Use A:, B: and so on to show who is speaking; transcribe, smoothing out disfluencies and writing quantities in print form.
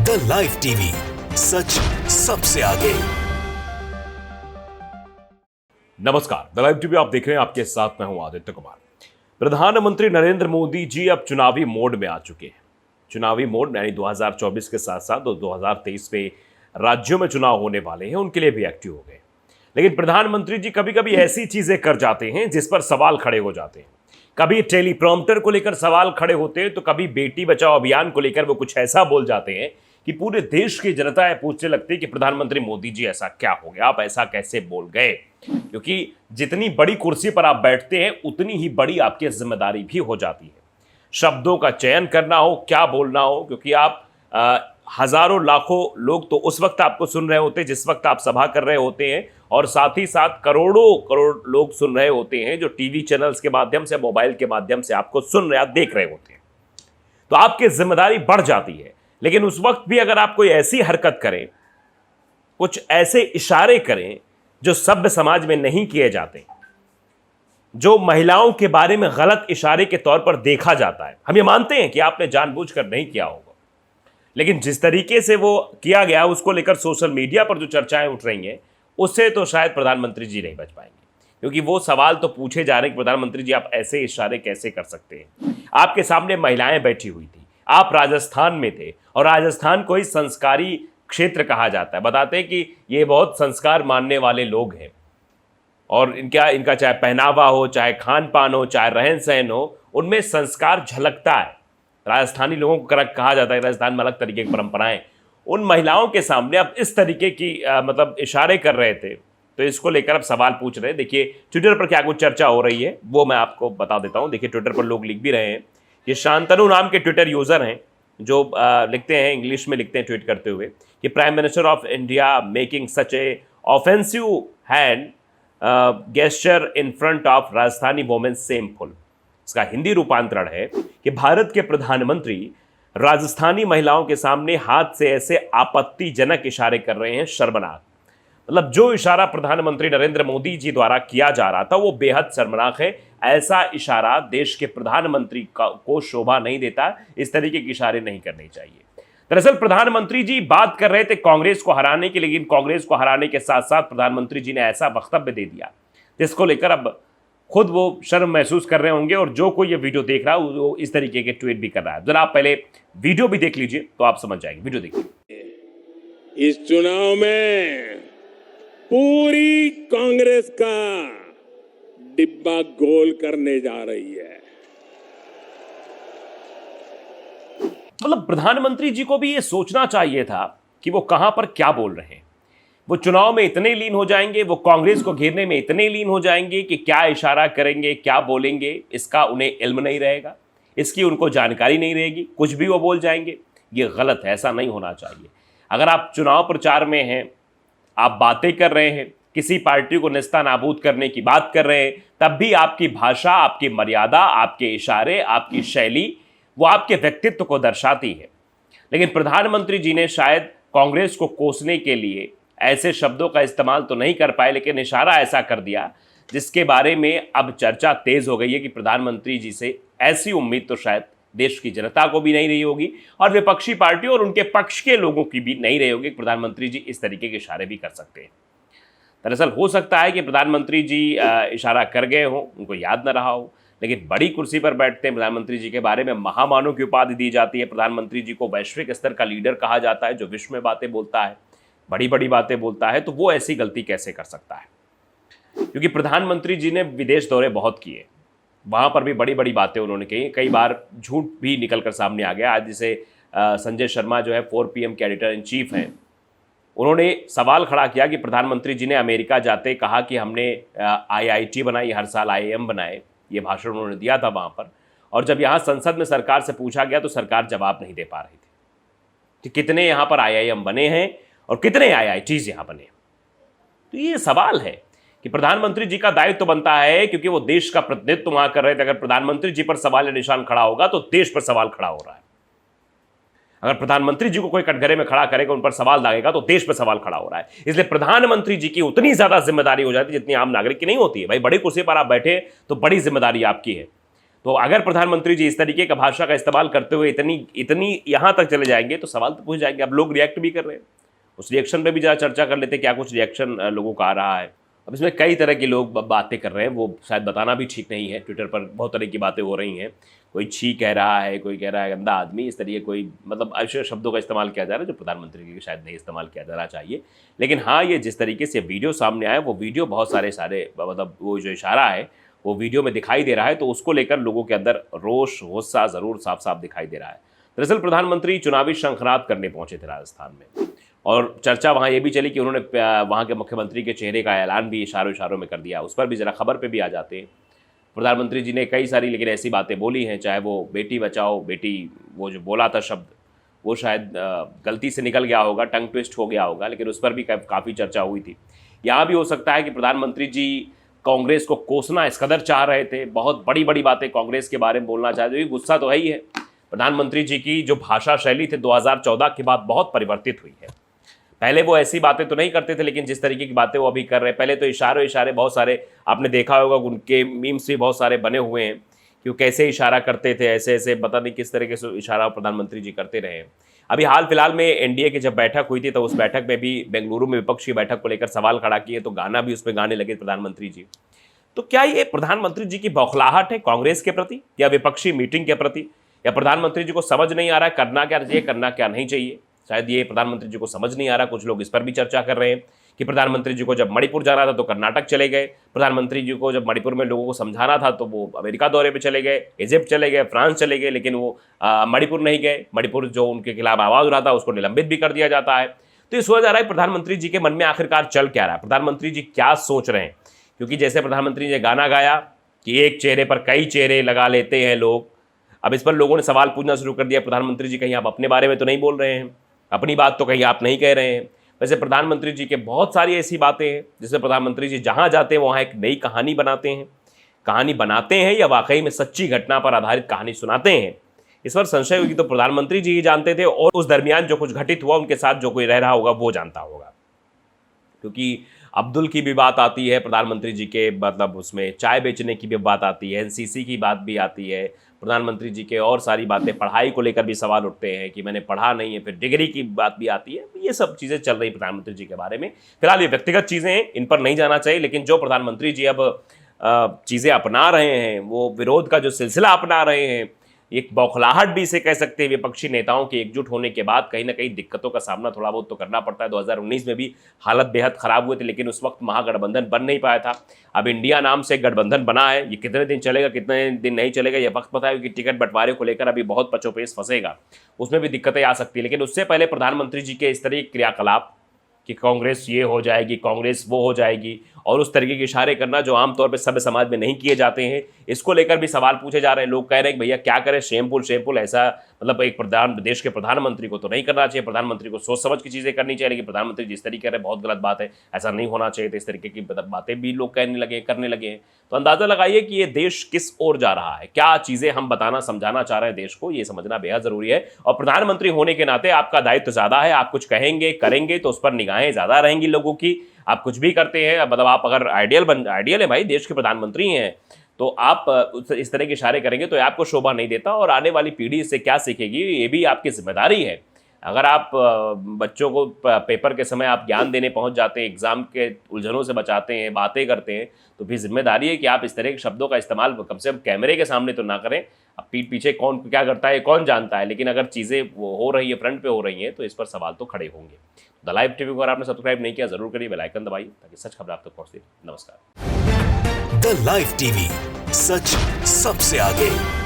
A: The live TV, सच सबसे आगे।
B: नमस्कार, द लाइव टीवी आप देख रहे हैं, आपके साथ मैं हूं आदित्य कुमार। प्रधानमंत्री नरेंद्र मोदी जी अब चुनावी मोड में आ चुके हैं। चुनावी मोड यानी 2024 के साथ साथ 2023 में राज्यों में चुनाव होने वाले हैं, उनके लिए भी एक्टिव हो गए। लेकिन प्रधानमंत्री जी कभी कभी ऐसी चीजें कर जाते हैं जिस पर सवाल खड़े हो जाते हैं। कभी टेलीप्रॉम्प्टर को लेकर सवाल खड़े होते हैं, तो कभी बेटी बचाओ अभियान को लेकर वो कुछ ऐसा बोल जाते हैं कि पूरे देश की जनता पूछने लगती है कि प्रधानमंत्री मोदी जी ऐसा क्या हो गया, आप ऐसा कैसे बोल गए। क्योंकि जितनी बड़ी कुर्सी पर आप बैठते हैं उतनी ही बड़ी आपकी जिम्मेदारी भी हो जाती है। शब्दों का चयन करना हो, क्या बोलना हो, क्योंकि आप हजारों लाखों लोग तो उस वक्त आपको सुन रहे होते हैं जिस वक्त आप सभा कर रहे होते हैं, और साथ ही साथ करोड़ों करोड़ लोग सुन रहे होते हैं जो टीवी चैनल्स के माध्यम से, मोबाइल के माध्यम से आपको सुन रहे, आप देख रहे होते हैं। तो आपकी जिम्मेदारी बढ़ जाती है। लेकिन उस वक्त भी अगर आप कोई ऐसी हरकत करें, कुछ ऐसे इशारे करें जो सभ्य समाज में नहीं किए जाते, जो महिलाओं के बारे में गलत इशारे के तौर पर देखा जाता है, हम ये मानते हैं कि आपने जानबूझकर नहीं किया होगा, लेकिन जिस तरीके से वो किया गया उसको लेकर सोशल मीडिया पर जो चर्चाएं उठ रही हैं, उससे तो शायद प्रधानमंत्री जी नहीं बच पाएंगे। क्योंकि वो सवाल तो पूछे जा रहे हैं कि प्रधानमंत्री जी आप ऐसे इशारे कैसे कर सकते हैं। आपके सामने महिलाएं बैठी हुई थी, आप राजस्थान में थे, और राजस्थान को ही संस्कारी क्षेत्र कहा जाता है। बताते हैं कि ये बहुत संस्कार मानने वाले लोग हैं, और इनका चाहे पहनावा हो, चाहे खान पान हो, चाहे रहन सहन हो, उनमें संस्कार झलकता है। राजस्थानी लोगों को कहा जाता है राजस्थान में अलग तरीके की परंपराएं। उन महिलाओं के सामने अब इस तरीके की मतलब इशारे कर रहे थे, तो इसको लेकर अब सवाल पूछ रहे हैं। देखिए ट्विटर पर क्या कुछ चर्चा हो रही है वो मैं आपको बता देता हूं। देखिए ट्विटर पर लोग लिख भी रहे हैं। ये शांतनु नाम के ट्विटर यूजर हैं जो लिखते हैं, इंग्लिश में लिखते हैं ट्वीट करते हुए कि prime minister of India making such A offensive hand gesture in front of Rajasthani women shameful. इसका हिंदी रूपांतरण है कि भारत के प्रधानमंत्री राजस्थानी महिलाओं के सामने हाथ से ऐसे आपत्तिजनक इशारे कर रहे हैं, शर्मनाक। मतलब जो इशारा प्रधानमंत्री नरेंद्र मोदी जी द्वारा किया जा रहा था वो बेहद शर्मनाक है। ऐसा इशारा देश के प्रधानमंत्री को शोभा नहीं देता। इस तरीके के इशारे नहीं करने चाहिए। दरअसल प्रधानमंत्री जी बात कर रहे थे कांग्रेस को हराने की, लेकिन कांग्रेस को हराने के साथ साथ प्रधानमंत्री जी ने ऐसा वक्तव्य दे दिया जिसको लेकर अब खुद वो शर्म महसूस कर रहे होंगे, और जो कोई ये वीडियो देख रहा है वो इस तरीके के ट्वीट भी कर रहा है। जरा आप पहले वीडियो भी देख लीजिए तो आप समझ जाएंगे। वीडियो देखिए।
C: इस चुनाव में पूरी कांग्रेस का डिब्बा गोल करने जा रही है।
B: मतलब प्रधानमंत्री जी को भी ये सोचना चाहिए था कि वो कहां पर क्या बोल रहे हैं। वो चुनाव में इतने लीन हो जाएंगे, वो कांग्रेस को घेरने में इतने लीन हो जाएंगे कि क्या इशारा करेंगे, क्या बोलेंगे, इसका उन्हें इल्म नहीं रहेगा, इसकी उनको जानकारी नहीं रहेगी, कुछ भी वो बोल जाएंगे। ये गलत है, ऐसा नहीं होना चाहिए। अगर आप चुनाव प्रचार में हैं, आप बातें कर रहे हैं, किसी पार्टी को निस्ता नाबूद करने की बात कर रहे हैं, तब भी आपकी भाषा, आपकी मर्यादा, आपके इशारे, आपकी शैली वो आपके व्यक्तित्व को दर्शाती है। लेकिन प्रधानमंत्री जी ने शायद कांग्रेस को कोसने के लिए ऐसे शब्दों का इस्तेमाल तो नहीं कर पाए, लेकिन इशारा ऐसा कर दिया जिसके बारे में अब चर्चा तेज हो गई है कि प्रधानमंत्री जी से ऐसी उम्मीद तो शायद देश की जनता को भी नहीं रही होगी, और विपक्षी पार्टी और उनके पक्ष के लोगों की भी नहीं रही होगी कि प्रधानमंत्री जी इस तरीके के इशारे भी कर सकते हैं। दरअसल हो सकता है कि प्रधानमंत्री जी इशारा कर गए हों, उनको याद न रहा हो, लेकिन बड़ी कुर्सी पर बैठते हैं। प्रधानमंत्री जी के बारे में महामानव की उपाधि दी जाती है। प्रधानमंत्री जी को वैश्विक स्तर का लीडर कहा जाता है, जो विश्व में बातें बोलता है, बड़ी बड़ी बातें बोलता है। तो वो ऐसी गलती कैसे कर सकता है? क्योंकि प्रधानमंत्री जी ने विदेश दौरे बहुत किए, वहाँ पर भी बड़ी बड़ी बातें उन्होंने कही, कई बार झूठ भी निकल कर सामने आ गया। आज जैसे संजय शर्मा जो है 4 PM के एडिटर इन चीफ हैं, उन्होंने सवाल खड़ा किया कि प्रधानमंत्री जी ने अमेरिका जाते कहा कि हमने IIT बनाई, हर साल IIM बनाए। ये भाषण उन्होंने दिया था वहाँ पर, और जब यहाँ संसद में सरकार से पूछा गया तो सरकार जवाब नहीं दे पा रही थी कि कितने यहाँ पर IIM बने हैं और कितने IITs यहाँ बने। तो ये सवाल है कि प्रधानमंत्री जी का दायित्व तो बनता है, क्योंकि वो देश का प्रतिनिधित्व वहां कर रहे थे। अगर प्रधानमंत्री जी पर सवाल या निशान खड़ा होगा तो देश पर सवाल खड़ा हो रहा है। अगर प्रधानमंत्री जी को कोई कटघरे में खड़ा करेगा, उन पर सवाल दागेगा, तो देश पर सवाल खड़ा हो रहा है। इसलिए प्रधानमंत्री जी की उतनी ज्यादा जिम्मेदारी हो जाती है जितनी आम नागरिक की नहीं होती है। भाई बड़ी कुर्सी पर आप बैठे तो बड़ी जिम्मेदारी आपकी है। तो अगर प्रधानमंत्री जी इस तरीके का भाषा का इस्तेमाल करते हुए इतनी यहाँ तक चले जाएंगे तो सवाल तो पूछ जाएंगे। अब लोग रिएक्ट भी कर रहे हैं, उस रिएक्शन पे भी जरा चर्चा कर लेते हैं, क्या कुछ रिएक्शन लोगों का आ रहा है। अब इसमें कई तरह के लोग बातें कर रहे हैं, वो शायद बताना भी ठीक नहीं है। ट्विटर पर बहुत तरह की बातें हो रही हैं, कोई छी कह रहा है, कोई कह रहा है गंदा आदमी, इस तरीके कोई मतलब ऐसे शब्दों का इस्तेमाल किया जा रहा है जो प्रधानमंत्री के लिए शायद नहीं इस्तेमाल किया जाना चाहिए। लेकिन हाँ, ये जिस तरीके से वीडियो सामने आया, वो वीडियो बहुत सारे मतलब वो जो इशारा है वो वीडियो में दिखाई दे रहा है, तो उसको लेकर लोगों के अंदर रोष गुस्सा ज़रूर साफ साफ दिखाई दे रहा है। दरअसल प्रधानमंत्री चुनावी शंखनाद करने पहुंचे थे राजस्थान में, और चर्चा वहाँ ये भी चली कि उन्होंने वहाँ के मुख्यमंत्री के चेहरे का ऐलान भी इशारों में कर दिया। उस पर भी ज़रा खबर पे भी आ जाते हैं। प्रधानमंत्री जी ने कई सारी लेकिन ऐसी बातें बोली हैं, चाहे वो बेटी बचाओ बेटी, वो जो बोला था शब्द, वो शायद गलती से निकल गया होगा, टंग ट्विस्ट हो गया होगा, लेकिन उस पर भी काफ़ी चर्चा हुई थी। यहाँ भी हो सकता है कि प्रधानमंत्री जी कांग्रेस को कोसना इस कदर चाह रहे थे, बहुत बड़ी बड़ी बातें कांग्रेस के बारे में बोलना चाहते थे। गुस्सा तो है ही है। प्रधानमंत्री जी की जो भाषा शैली थी 2014 के बाद बहुत परिवर्तित हुई है। पहले वो ऐसी बातें तो नहीं करते थे, लेकिन जिस तरीके की बातें वो अभी कर रहे हैं, पहले तो इशारे बहुत सारे आपने देखा होगा, उनके मीम्स भी बहुत सारे बने हुए हैं कि वो कैसे इशारा करते थे, ऐसे पता नहीं किस तरीके से इशारा प्रधानमंत्री जी करते रहे। अभी हाल फिलहाल में एनडीए की जब बैठक हुई थी तो उस बैठक में भी बेंगलुरु में विपक्ष की बैठक को लेकर सवाल खड़ा किए, तो गाना भी उसमें गाने लगे प्रधानमंत्री जी। तो क्या ये प्रधानमंत्री जी की बौखलाहट है कांग्रेस के प्रति, या विपक्षी मीटिंग के प्रति, या प्रधानमंत्री जी को समझ नहीं आ रहा है करना क्या चाहिए करना क्या नहीं चाहिए? शायद ये प्रधानमंत्री जी को समझ नहीं आ रहा। कुछ लोग इस पर भी चर्चा कर रहे हैं कि प्रधानमंत्री जी को जब मणिपुर जाना था तो कर्नाटक चले गए, प्रधानमंत्री जी को जब मणिपुर में लोगों को समझाना था तो वो अमेरिका दौरे पे चले गए, इजिप्ट चले गए, फ्रांस चले गए, लेकिन वो मणिपुर नहीं गए। मणिपुर जो उनके खिलाफ आवाज़ उठा था उसको निलंबित भी कर दिया जाता है। तो ये सोचा जा रहा है प्रधानमंत्री जी के मन में आखिरकार चल क्या रहा है, प्रधानमंत्री जी क्या सोच रहे हैं। क्योंकि जैसे प्रधानमंत्री ने गाना गाया कि एक चेहरे पर कई चेहरे लगा लेते हैं लोग, अब इस पर लोगों ने सवाल पूछना शुरू कर दिया, प्रधानमंत्री जी कहीं आप अपने बारे में तो नहीं बोल रहे हैं, अपनी बात तो कहीं आप नहीं कह रहे हैं। वैसे प्रधानमंत्री जी के बहुत सारी ऐसी बातें हैं जिसमें प्रधानमंत्री जी जहां जाते हैं वहां एक नई कहानी बनाते हैं या वाकई में सच्ची घटना पर आधारित कहानी सुनाते हैं। इस पर संशय होगी तो प्रधानमंत्री जी ही जानते थे, और उस दरमियान जो कुछ घटित हुआ उनके साथ जो कोई रह रहा होगा वो जानता होगा। क्योंकि अब्दुल की भी बात आती है प्रधानमंत्री जी के, मतलब उसमें चाय बेचने की भी बात आती है, एनसीसी की बात भी आती है, प्रधानमंत्री जी के और सारी बातें, पढ़ाई को लेकर भी सवाल उठते हैं कि मैंने पढ़ा नहीं है, फिर डिग्री की बात भी आती है। ये सब चीज़ें चल रही प्रधानमंत्री जी के बारे में। फिलहाल ये व्यक्तिगत चीज़ें हैं, इन पर नहीं जाना चाहिए, लेकिन जो प्रधानमंत्री जी अब चीज़ें अपना रहे हैं, वो विरोध का जो सिलसिला अपना रहे हैं, एक बौखलाहट भी इसे कह सकते हैं। विपक्षी नेताओं के एकजुट होने के बाद कहीं ना कहीं दिक्कतों का सामना थोड़ा बहुत तो करना पड़ता है। 2019 में भी हालत बेहद खराब हुए थे, लेकिन उस वक्त महागठबंधन बन नहीं पाया था। अब इंडिया नाम से गठबंधन बना है, ये कितने दिन चलेगा कितने दिन नहीं चलेगा ये वक्त पता है, क्योंकि टिकट बंटवारे को लेकर अभी बहुत पचोपेश फंसेगा, उसमें भी दिक्कतें आ सकती है। लेकिन उससे पहले प्रधानमंत्री जी के इस तरह के क्रियाकलाप कि कांग्रेस ये हो जाएगी, कांग्रेस वो हो जाएगी, और उस तरीके के इशारे करना जो आमतौर पे सभ्य समाज में नहीं किए जाते हैं, इसको लेकर भी सवाल पूछे जा रहे हैं। लोग कह रहे हैं कि भैया क्या करें, शेमफुल ऐसा, मतलब एक देश के प्रधानमंत्री को तो नहीं करना चाहिए, प्रधानमंत्री को सोच समझ की चीज़ें करनी चाहिए, लेकिन प्रधानमंत्री जिस तरीके कर रहे हैं बहुत गलत बात है, ऐसा नहीं होना चाहिए। तो इस तरीके की बातें भी लोग करने लगे हैं। तो अंदाज़ा लगाइए कि ये देश किस ओर जा रहा है, क्या चीज़ें हम बताना समझाना चाह रहे हैं देश को, ये समझना बेहद ज़रूरी है। और प्रधानमंत्री होने के नाते आपका दायित्व ज़्यादा है, आप कुछ कहेंगे करेंगे तो उस पर निगाहें ज़्यादा रहेंगी लोगों की। आप कुछ भी करते हैं, मतलब आप अगर आइडियल है भाई, देश के प्रधानमंत्री हैं, तो आप इस तरह के इशारे करेंगे तो आपको शोभा नहीं देता, और आने वाली पीढ़ी इससे क्या सीखेगी ये भी आपकी जिम्मेदारी है। अगर आप बच्चों को पेपर के समय आप ज्ञान देने पहुंच जाते हैं, एग्जाम के उलझनों से बचाते हैं, बातें करते हैं, तो भी जिम्मेदारी है कि आप इस तरह के शब्दों का इस्तेमाल कम से कम कैमरे के सामने तो ना करें। अब पीठ पीछे कौन क्या करता है कौन जानता है, लेकिन अगर चीज़ें वो हो रही है, फ्रंट पे हो रही हैं, तो इस पर सवाल तो खड़े होंगे। द लाइव टीवी को अगर आपने सब्सक्राइब नहीं किया जरूर करिए, बेल आइकन दबाइए ताकि सच खबर आप तक पहुंचे। नमस्कार।
A: द लाइव टीवी, सच सबसे आगे।